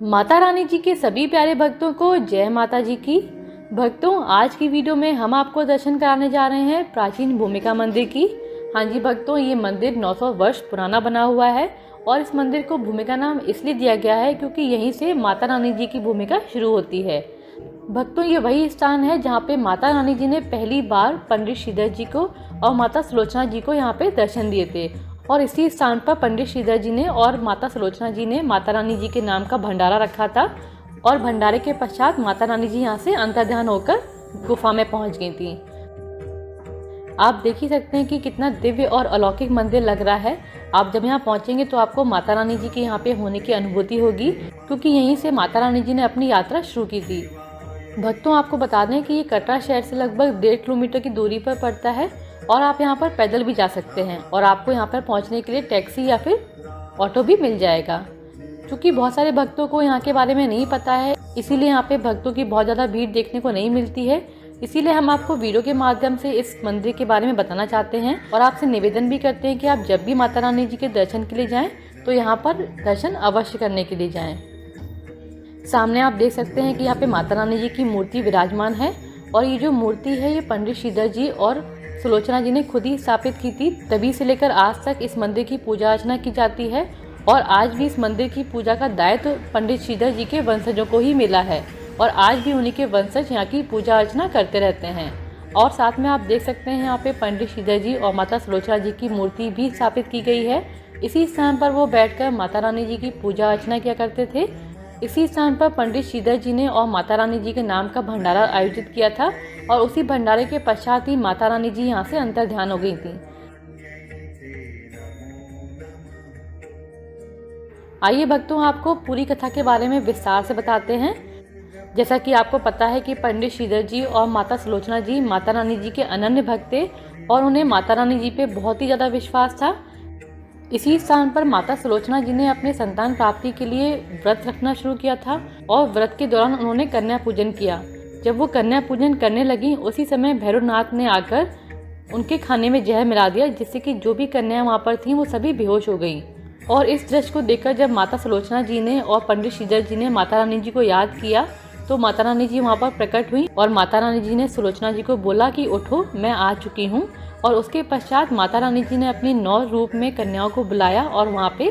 माता रानी जी के सभी प्यारे भक्तों को जय माता जी की। भक्तों, आज की वीडियो में हम आपको दर्शन कराने जा रहे हैं प्राचीन भूमिका मंदिर की। हाँ जी भक्तों, ये मंदिर 900 वर्ष पुराना बना हुआ है और इस मंदिर को भूमिका नाम इसलिए दिया गया है क्योंकि यहीं से माता रानी जी की भूमिका शुरू होती है। भक्तों, ये वही स्थान है जहाँ पे माता रानी जी ने पहली बार पंडित श्रीधर जी को और माता सुलोचना जी को यहाँ पे दर्शन दिए थे और इसी स्थान पर पंडित श्रीधर जी ने और माता सुलोचना जी ने माता रानी जी के नाम का भंडारा रखा था और भंडारे के पश्चात माता रानी जी यहाँ से अंतर्ध्यान होकर गुफा में पहुँच गई थी। आप देख ही सकते हैं कि कितना दिव्य और अलौकिक मंदिर लग रहा है। आप जब यहाँ पहुँचेंगे तो आपको माता रानी जी के यहाँ पे होने की अनुभूति होगी क्योंकि यहीं से माता रानी जी ने अपनी यात्रा शुरू की थी। भक्तों, आपको बता दें कि ये कटरा शहर से लगभग 1.5 किलोमीटर की दूरी पर पड़ता है और आप यहाँ पर पैदल भी जा सकते हैं और आपको यहाँ पर पहुँचने के लिए टैक्सी या फिर ऑटो भी मिल जाएगा। क्योंकि बहुत सारे भक्तों को यहाँ के बारे में नहीं पता है, इसीलिए यहाँ पे भक्तों की बहुत ज़्यादा भीड़ देखने को नहीं मिलती है। इसीलिए हम आपको वीडियो के माध्यम से इस मंदिर के बारे में बताना चाहते हैं और आपसे निवेदन भी करते हैं कि आप जब भी माता रानी जी के दर्शन के लिए जाएं तो यहाँ पर दर्शन अवश्य करने के लिए जाएं। सामने आप देख सकते हैं कि यहाँ पे माता रानी जी की मूर्ति विराजमान है और ये जो मूर्ति है ये पंडित श्रीधर जी और सुलोचना जी ने खुद ही स्थापित की थी। तभी से लेकर आज तक इस मंदिर की पूजा अर्चना की जाती है और आज भी इस मंदिर की पूजा का दायित्व पंडित श्रीधर जी के वंशजों को ही मिला है और आज भी उन्हीं के वंशज यहाँ की पूजा अर्चना करते रहते हैं। और साथ में आप देख सकते हैं यहाँ पे पंडित श्रीधर जी और माता सुलोचना जी की मूर्ति भी स्थापित की गई है। इसी स्थान पर वो बैठकर माता रानी जी की पूजा अर्चना किया करते थे। इसी स्थान पर पंडित श्रीधर जी ने और माता रानी जी के नाम का भंडारा आयोजित किया था और उसी भंडारे के पश्चात ही माता रानी जी यहाँ से अंतर्ध्यान हो गई थी। आइए भक्तों, आपको पूरी कथा के बारे में विस्तार से बताते हैं। जैसा कि आपको पता है कि पंडित श्रीधर जी और माता सुलोचना जी माता रानी जी के अनन्य भक्त थे और उन्हें माता रानी जी पे बहुत ही ज़्यादा विश्वास था। इसी स्थान पर माता सुलोचना जी ने अपने संतान प्राप्ति के लिए व्रत रखना शुरू किया था और व्रत के दौरान उन्होंने कन्या पूजन किया। जब वो कन्या पूजन करने लगी उसी समय भैरवनाथ ने आकर उनके खाने में जहर मिला दिया, जिससे कि जो भी कन्या वहाँ पर थी वो सभी बेहोश हो गई। और इस दृश्य को देखकर जब माता सुलोचना जी ने और पंडित श्रीधर जी ने माता रानी जी को याद किया तो माता रानी जी वहाँ पर प्रकट हुई और माता रानी जी ने सुलोचना जी को बोला कि उठो, मैं आ चुकी हूँ। और उसके पश्चात माता रानी जी ने अपनी 9 रूप में कन्याओं को बुलाया और वहाँ पे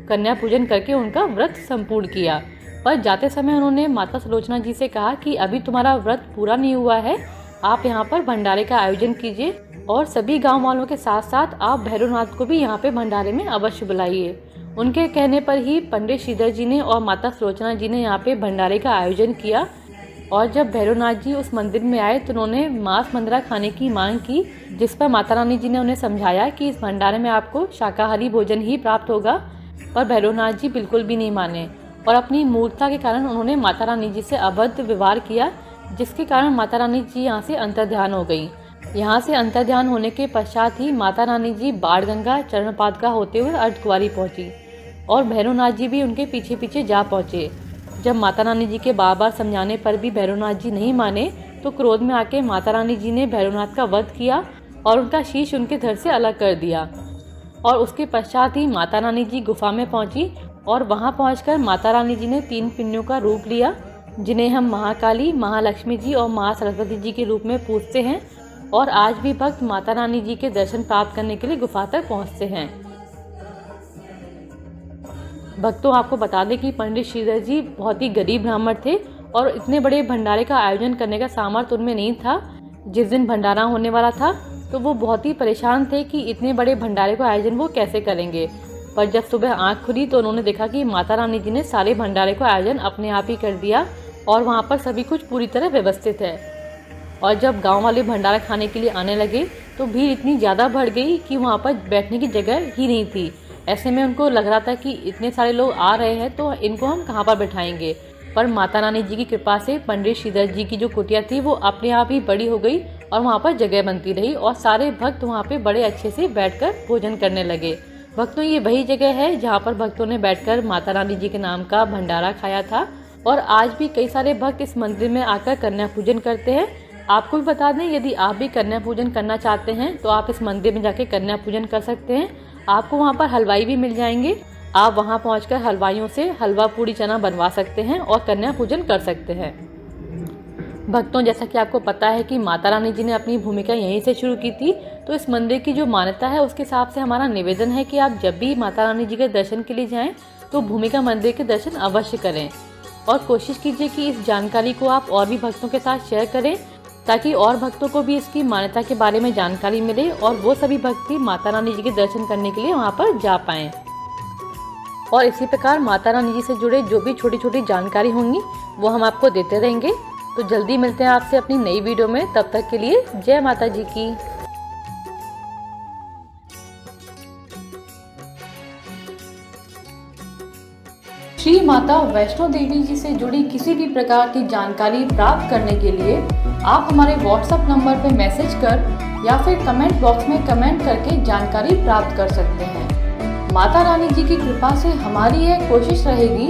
कन्या पूजन करके उनका व्रत संपूर्ण किया। पर जाते समय उन्होंने माता सुलोचना जी से कहा कि अभी तुम्हारा व्रत पूरा नहीं हुआ है, आप यहाँ पर भंडारे का आयोजन कीजिए और सभी गांव वालों के साथ साथ आप भैरवनाथ को भी यहाँ पे भंडारे में अवश्य बुलाइए। उनके कहने पर ही पंडित श्रीधर जी ने और माता सुलोचना जी ने यहाँ पे भंडारे का आयोजन किया और जब भैरवनाथ जी उस मंदिर में आए तो उन्होंने मांस मंद्रा खाने की मांग की, जिस पर माता रानी जी ने उन्हें समझाया कि इस भंडारे में आपको शाकाहारी भोजन ही प्राप्त होगा। पर भैरवनाथ जी बिल्कुल भी नहीं माने और अपनी मूर्खता के कारण उन्होंने माता रानी जी से अभद्र व्यवहार किया, जिसके कारण माता रानी जी यहाँ से अंतर्ध्यान हो गई। यहाँ से अंतर्ध्यान होने के पश्चात ही माता रानी जी बाणगंगा चरणपादुका होते हुए अर्धकुंवारी पहुँची और भैरवनाथ जी भी उनके पीछे पीछे जा पहुँचे। जब माता रानी जी के बार बार समझाने पर भी भैरवनाथ जी नहीं माने तो क्रोध में आके माता रानी जी ने भैरवनाथ का वध किया और उनका शीश उनके धड़ से अलग कर दिया। और उसके पश्चात ही माता रानी जी गुफा में पहुंची और वहां पहुंचकर माता रानी जी ने 3 पिंडियों का रूप लिया, जिन्हें हम महाकाली, महालक्ष्मी जी और माँ सरस्वती जी के रूप में पूजते हैं और आज भी भक्त माता रानी जी के दर्शन प्राप्त करने के लिए गुफा तक पहुँचते हैं। भक्तों, आपको बता दें कि पंडित श्रीधर जी बहुत ही गरीब ब्राह्मण थे और इतने बड़े भंडारे का आयोजन करने का सामर्थ्य उनमें नहीं था। जिस दिन भंडारा होने वाला था तो वो बहुत ही परेशान थे कि इतने बड़े भंडारे का आयोजन वो कैसे करेंगे। पर जब सुबह आंख खुली तो उन्होंने देखा कि माता रानी जी ने सारे भंडारे का आयोजन अपने आप ही कर दिया और वहाँ पर सभी कुछ पूरी तरह व्यवस्थित है। और जब गाँव वाले भंडारा खाने के लिए आने लगे तो भीड़ इतनी ज़्यादा बढ़ गई कि वहाँ पर बैठने की जगह ही नहीं थी। ऐसे में उनको लग रहा था कि इतने सारे लोग आ रहे हैं तो इनको हम कहाँ पर बैठाएंगे। पर माता रानी जी की कृपा से पंडित श्रीधर जी की जो कुटिया थी वो अपने आप ही बड़ी हो गई और वहाँ पर जगह बनती रही और सारे भक्त वहाँ पे बड़े अच्छे से बैठकर भोजन करने लगे। भक्तों, ये वही जगह है जहाँ पर भक्तों ने बैठकर माता रानी जी के नाम का भंडारा खाया था और आज भी कई सारे भक्त इस मंदिर में आकर कन्या पूजन करते हैं। आपको भी बता दें, यदि आप भी कन्या पूजन करना चाहते हैं तो आप इस मंदिर में जाके कन्या पूजन कर सकते हैं। आपको वहाँ पर हलवाई भी मिल जाएंगे आप वहां पहुंचकर हलवाइयों से हलवा पूड़ी चना बनवा सकते हैं और कन्या पूजन कर सकते हैं। भक्तों, जैसा कि आपको पता है कि माता रानी जी ने अपनी भूमिका यहीं से शुरू की थी, तो इस मंदिर की जो मान्यता है उसके हिसाब से हमारा निवेदन है कि आप जब भी माता रानी जी के दर्शन के लिए जाएं तो भूमिका मंदिर के दर्शन अवश्य करें और कोशिश कीजिए कि इस जानकारी को आप और भी भक्तों के साथ शेयर करें, ताकि और भक्तों को भी इसकी मान्यता के बारे में जानकारी मिले और वो सभी भक्त भी माता रानी जी के दर्शन करने के लिए वहाँ पर जा पाएँ। और इसी प्रकार माता रानी जी से जुड़े जो भी छोटी छोटी जानकारी होंगी वो हम आपको देते रहेंगे। तो जल्दी मिलते हैं आपसे अपनी नई वीडियो में, तब तक के लिए जय माता जी की। श्री माता वैष्णो देवी जी से जुड़ी किसी भी प्रकार की जानकारी प्राप्त करने के लिए आप हमारे व्हाट्सएप नंबर पर मैसेज कर या फिर कमेंट बॉक्स में कमेंट करके जानकारी प्राप्त कर सकते हैं। माता रानी जी की कृपा से हमारी यह कोशिश रहेगी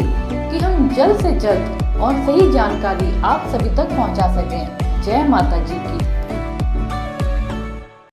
कि हम जल्द से जल्द और सही जानकारी आप सभी तक पहुंचा सकें। जय माता जी की।